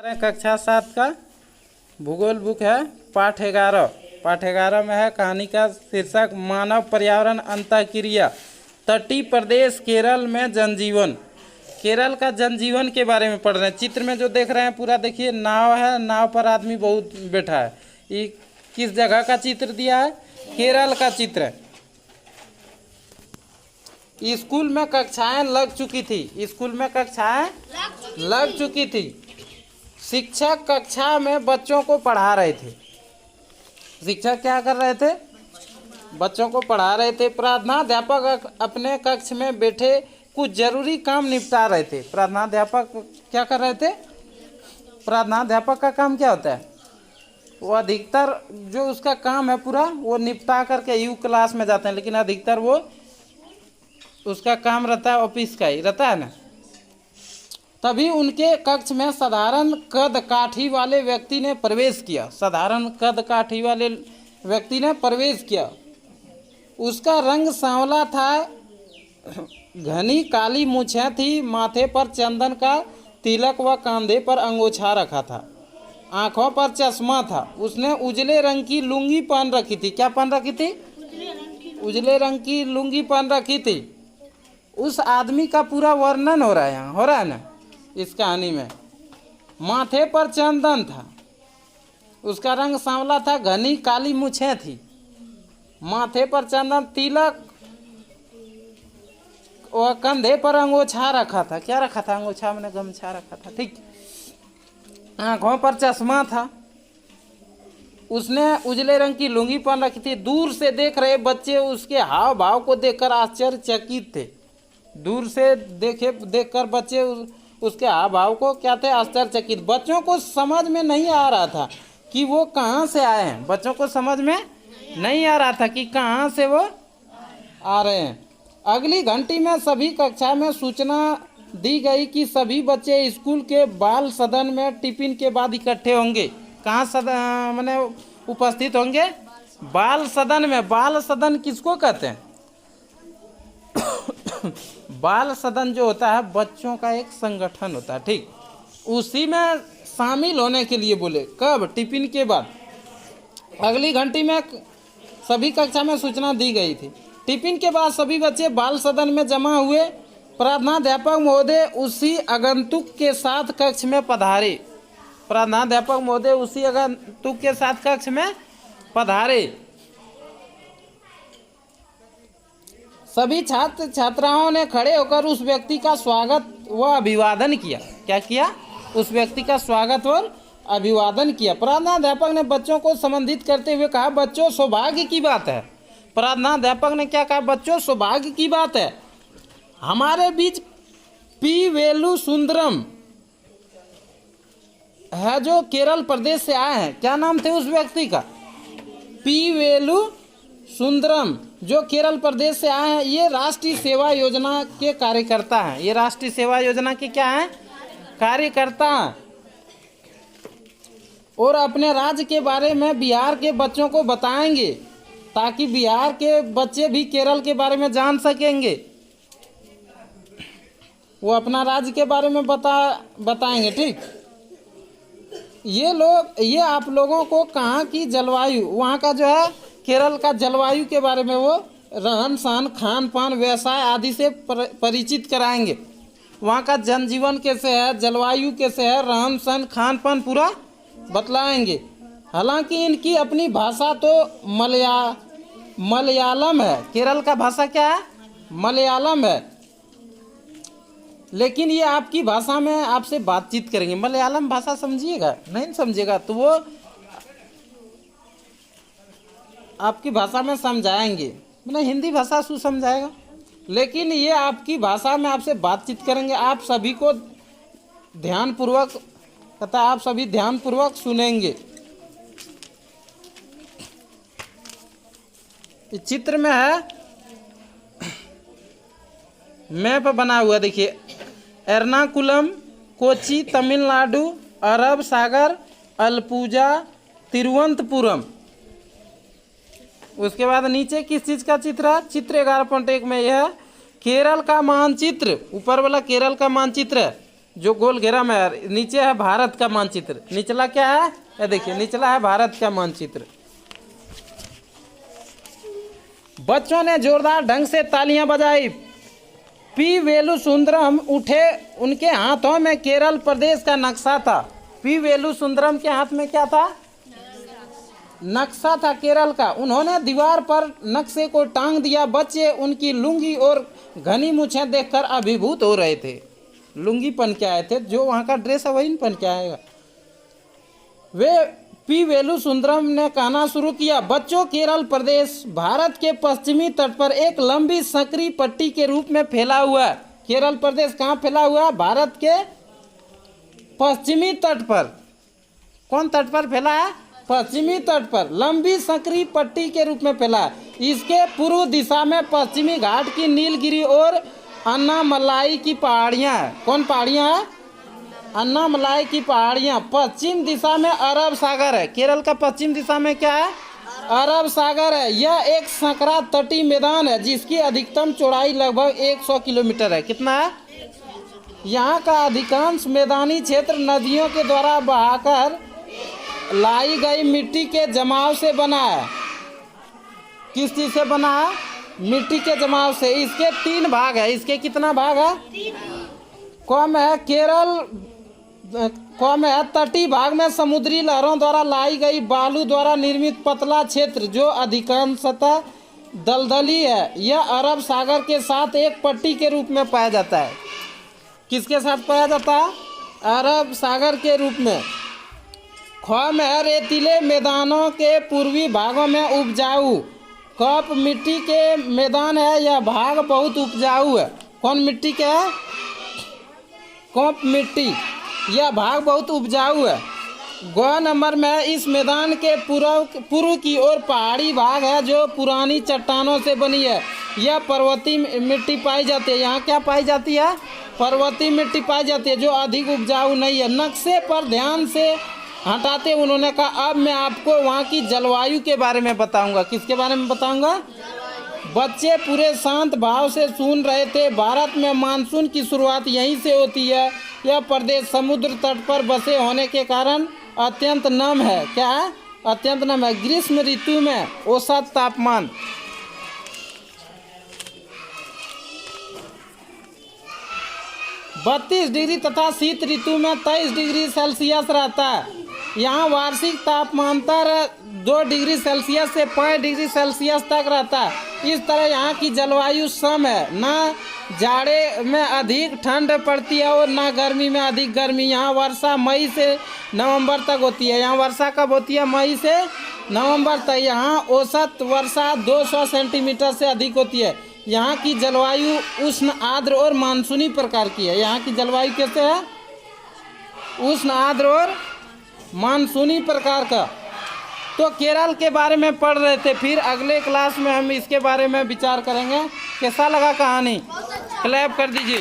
कक्षा 7 का भूगोल बुक है। पाठ 11 में है। कहानी का शीर्षक मानव पर्यावरण अंतःक्रिया। तटीय प्रदेश केरल में जनजीवन। केरल का जनजीवन के बारे में पढ़ रहे हैं। चित्र में जो देख रहे हैं पूरा देखिए, नाव है, नाव पर आदमी बहुत बैठा है। ये किस जगह का चित्र दिया है? केरल का चित्र है। स्कूल में कक्षाएं लग चुकी थी। स्कूल में कक्षाएं लग चुकी थी। शिक्षक कक्षा में बच्चों को पढ़ा रहे थे। शिक्षक क्या कर रहे थे? बच्चों को पढ़ा रहे थे। प्रधानाध्यापक अपने कक्ष में बैठे कुछ जरूरी काम निपटा रहे थे। प्रधानाध्यापक क्या कर रहे थे? प्रधानाध्यापक का काम क्या होता है? वो अधिकतर जो उसका काम है पूरा वो निपटा करके यू क्लास में जाते हैं, लेकिन अधिकतर वो उसका काम रहता है ऑफिस का ही रहता है ना। तभी उनके कक्ष में साधारण कद काठी वाले व्यक्ति ने प्रवेश किया। साधारण कद काठी वाले व्यक्ति ने प्रवेश किया। उसका रंग सांवला था, घनी काली मूछें थी, माथे पर चंदन का तिलक व कंधे पर अंगोछा रखा था, आंखों पर चश्मा था। उसने उजले रंग की लुंगी पहन रखी थी। क्या पहन रखी थी? उजले रंग की लुंगी पहन रखी थी। उस आदमी का पूरा वर्णन हो रहा है यहाँ, हो रहा है ना इस कहानी में। माथे पर चंदन था, उसका रंग सांवला था, घनी काली मूछें थी, माथे पर चंदन, तिलक और कंधे पर अंगोछा रखा था। क्या रखा था? अंगोछा मैंने गमछा रखा था, ठीक। आंखों पर चश्मा था। उसने उजले रंग की लुंगी पहन रखी थी। दूर से देख रहे बच्चे उसके हाव भाव को देखकर आश्चर्यचकित थे। दूर से देखकर बच्चे उसके हाव भाव को क्या थे? आश्चर्यचकित। बच्चों को समझ में नहीं आ रहा था कि वो कहाँ से आए हैं। बच्चों को समझ में नहीं आ रहा था कि कहाँ से वो आ रहे हैं। अगली घंटी में सभी कक्षा में सूचना दी गई कि सभी बच्चे स्कूल के बाल सदन में टिफिन के बाद इकट्ठे होंगे। कहाँ सदन मैंने उपस्थित होंगे? बाल सदन में। बाल सदन किसको कहते हैं? बाल सदन जो होता है बच्चों का एक संगठन होता है, ठीक। उसी में शामिल होने के लिए बोले। कब? टिफिन के बाद। अगली घंटी में सभी कक्षा में सूचना दी गई थी। टिफिन के बाद सभी बच्चे बाल सदन में जमा हुए। प्रधानाध्यापक महोदय उसी आगंतुक के साथ कक्ष में पधारे। प्रधानाध्यापक महोदय उसी आगंतुक के साथ कक्ष में पधारे। सभी छात्र छात्राओं ने खड़े होकर उस व्यक्ति का स्वागत व अभिवादन किया। क्या किया? उस व्यक्ति का स्वागत और अभिवादन किया। प्रधानाध्यापक ने बच्चों को संबोधित करते हुए कहा, बच्चों सौभाग्य की बात है। प्रधानाध्यापक ने क्या कहा? बच्चों सौभाग्य की बात है, हमारे बीच पी वेलु सुंदरम है जो केरल प्रदेश से आए हैं। क्या नाम थे उस व्यक्ति का? पी वेलु सुंदरम, जो केरल प्रदेश से आए हैं। ये राष्ट्रीय सेवा योजना के कार्यकर्ता हैं। ये राष्ट्रीय सेवा योजना के क्या हैं? कार्यकर्ता हैं। और अपने राज्य के बारे में बिहार के बच्चों को बताएंगे ताकि बिहार के बच्चे भी केरल के बारे में जान सकेंगे। वो अपना राज्य के बारे में बताएंगे, ठीक। ये आप लोगों को कहाँ की जलवायु, वहाँ का जो है केरल का जलवायु के बारे में वो रहन सहन, खान पान, व्यवसाय आदि से परिचित कराएंगे। वहाँ का जनजीवन कैसे है, जलवायु कैसे है, रहन सहन, खान पान पूरा बतलाएंगे। हालांकि इनकी अपनी भाषा तो मलयालम है। केरल का भाषा क्या है? मलयालम है। लेकिन ये आपकी भाषा में आपसे बातचीत करेंगे। मलयालम भाषा समझिएगा, नहीं समझिएगा तो वो आपकी भाषा में समझाएंगे। मैंने हिंदी भाषा समझाएगा, लेकिन ये आपकी भाषा में आपसे बातचीत करेंगे। आप सभी को ध्यानपूर्वक तथा आप सभी ध्यानपूर्वक सुनेंगे। इस चित्र में है मैप बना हुआ, देखिए। एर्नाकुलम, कोची, तमिलनाडु, अरब सागर, अलपुजा, तिरुवनंतपुरम। उसके बाद नीचे किस चीज़ का चित्र है? चित्र 11.1 में यह केरल का मानचित्र। ऊपर वाला केरल का मानचित्र है। जो गोल घेरा में है, नीचे है भारत का मानचित्र। निचला क्या है, ये देखिए निचला है भारत का मानचित्र। बच्चों ने जोरदार ढंग से तालियां बजाई। पी वेलुसुंदरम उठे, उनके हाथों में केरल प्रदेश का नक्शा था। पी वेलुसुंदरम के हाथ में क्या था, नक्शा था केरल का। उन्होंने दीवार पर नक्शे को टांग दिया। बच्चे उनकी लुंगी और घनी मूछें देखकर अभिभूत हो रहे थे। लुंगी पहन के आए थे, जो वहाँ का ड्रेस है वही पहन के आएगा। वे पी वेलुसुंदरम ने कहना शुरू किया, बच्चों केरल प्रदेश भारत के पश्चिमी तट पर एक लंबी संकरी पट्टी के रूप में फैला हुआ है। केरल प्रदेश कहाँ फैला हुआ है, भारत के पश्चिमी तट पर। कौन तट पर फैला है, पश्चिमी तट पर लंबी संकरी पट्टी के रूप में फैला है। इसके पूर्व दिशा में पश्चिमी घाट की नीलगिरी और अन्नामलाई की पहाड़ियाँ हैं। कौन पहाड़ियाँ हैं, अन्नामलाई की पहाड़ियाँ। पश्चिम दिशा में अरब सागर है। केरल का पश्चिम दिशा में क्या है, अरब सागर है। यह एक संकरा तटीय मैदान है जिसकी अधिकतम चौड़ाई लगभग 100 किलोमीटर है। कितना है, यहाँ का अधिकांश मैदानी क्षेत्र नदियों के द्वारा बहाकर लाई गई मिट्टी के जमाव से बना है। किस चीज से बना है, मिट्टी के जमाव से। इसके 3 भाग है। इसके कितना भाग है, कम है केरल, कम है तटीय भाग में समुद्री लहरों द्वारा लाई गई बालू द्वारा निर्मित पतला क्षेत्र जो अधिकांशतः दलदली है। यह अरब सागर के साथ एक पट्टी के रूप में पाया जाता है। किसके साथ पाया जाता है, अरब सागर के रूप में। ख में रेतीले मैदानों के पूर्वी भागों में उपजाऊ कप मिट्टी के मैदान है। यह भाग बहुत उपजाऊ है। कौन मिट्टी के है, कप मिट्टी। यह भाग बहुत उपजाऊ है। ग नंबर में इस मैदान के पूर्व की ओर पहाड़ी भाग है जो पुरानी चट्टानों से बनी है। यह पर्वतीय मिट्टी पाई जाती है। यहाँ क्या पाई जाती है, पर्वतीय मिट्टी पाई जाती है जो अधिक उपजाऊ नहीं है। नक्शे पर ध्यान से हटाते उन्होंने कहा, अब मैं आपको वहाँ की जलवायु के बारे में बताऊंगा। किसके बारे में बताऊंगा, बच्चे पूरे शांत भाव से सुन रहे थे। भारत में मानसून की शुरुआत यहीं से होती है। यह प्रदेश समुद्र तट पर बसे होने के कारण अत्यंत नम है। क्या है, अत्यंत नम है। ग्रीष्म ऋतु में औसत तापमान 32 डिग्री तथा शीत ऋतु में 23 डिग्री सेल्सियस रहता है। यहाँ वार्षिक तापमांतर 2 डिग्री सेल्सियस से 5 डिग्री सेल्सियस तक रहता है। इस तरह यहाँ की जलवायु सम है। ना जाड़े में अधिक ठंड पड़ती है और ना गर्मी में अधिक गर्मी। यहाँ वर्षा मई से नवंबर तक होती है। यहाँ वर्षा कब होती है, मई से नवंबर तक। यहाँ औसत वर्षा 200 सेंटीमीटर से अधिक होती है। यहाँ की जलवायु उष्ण आर्द्र और मानसूनी प्रकार की है। यहाँ की जलवायु कैसे है, उष्ण आर्द्र और मानसूनी प्रकार का। तो केरल के बारे में पढ़ रहे थे। फिर अगले क्लास में हम इसके बारे में विचार करेंगे। कैसा लगा कहानी, क्लैप कर दीजिए।